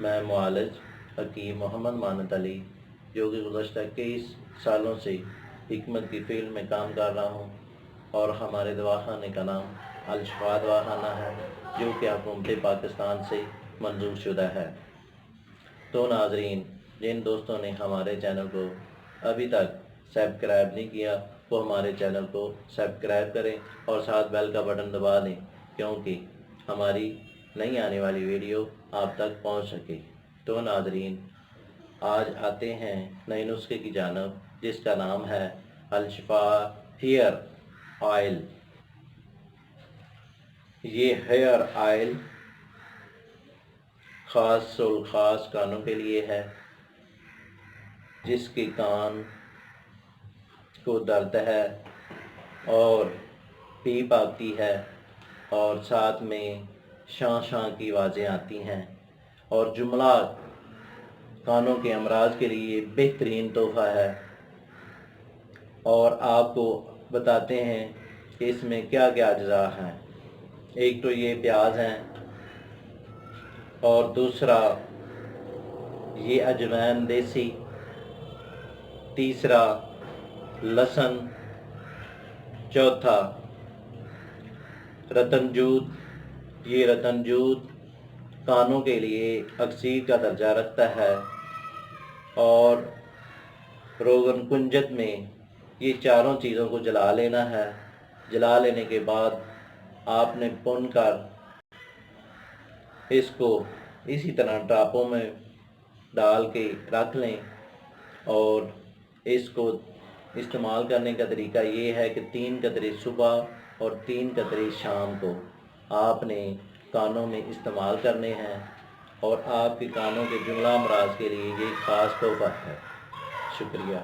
میں معالج حکیم محمد مانت علی جو کہ گزشتہ 21 سالوں سے حکمت کی فیلڈ میں کام کر رہا ہوں، اور ہمارے دواخانے کا نام الشفا دواخانہ ہے جو کہ حکومت پاکستان سے منظور شدہ ہے۔ تو ناظرین، جن دوستوں نے ہمارے چینل کو ابھی تک سبسکرائب نہیں کیا وہ ہمارے چینل کو سبسکرائب کریں اور ساتھ بیل کا بٹن دبا دیں، کیونکہ ہماری نئی آنے والی ویڈیو آپ تک پہنچ سکے۔ تو ناظرین، آج آتے ہیں نئے نسخے کی جانب جس کا نام ہے الشفا ہیئر آئل۔ یہ ہیئر آئل خاص الخاص کانوں کے لیے ہے، جس کے کان کو درد ہے اور پیپ آتی ہے اور ساتھ میں شاں شاں کی آوازیں آتی ہیں، اور جملات کانوں کے امراض کے لیے بہترین تحفہ ہے۔ اور آپ کو بتاتے ہیں کہ اس میں کیا کیا اجزاء ہیں۔ ایک تو یہ پیاز ہیں، اور دوسرا یہ اجوائن دیسی، تیسرا لہسن، چوتھا رتن جوت۔ یہ رتن جوت کانوں کے لیے اکسیر کا درجہ رکھتا ہے، اور روغن کنجت میں یہ چاروں چیزوں کو جلا لینا ہے۔ جلا لینے کے بعد آپ نے بھون کر اس کو اسی طرح ٹاپوں میں ڈال کے رکھ لیں، اور اس کو استعمال کرنے کا طریقہ یہ ہے کہ 3 قطرے صبح اور 3 قطرے شام کو آپ نے کانوں میں استعمال کرنے ہیں، اور آپ کے کانوں کے جملہ امراض کے لیے یہ خاص تحفہ ہے۔ شکریہ۔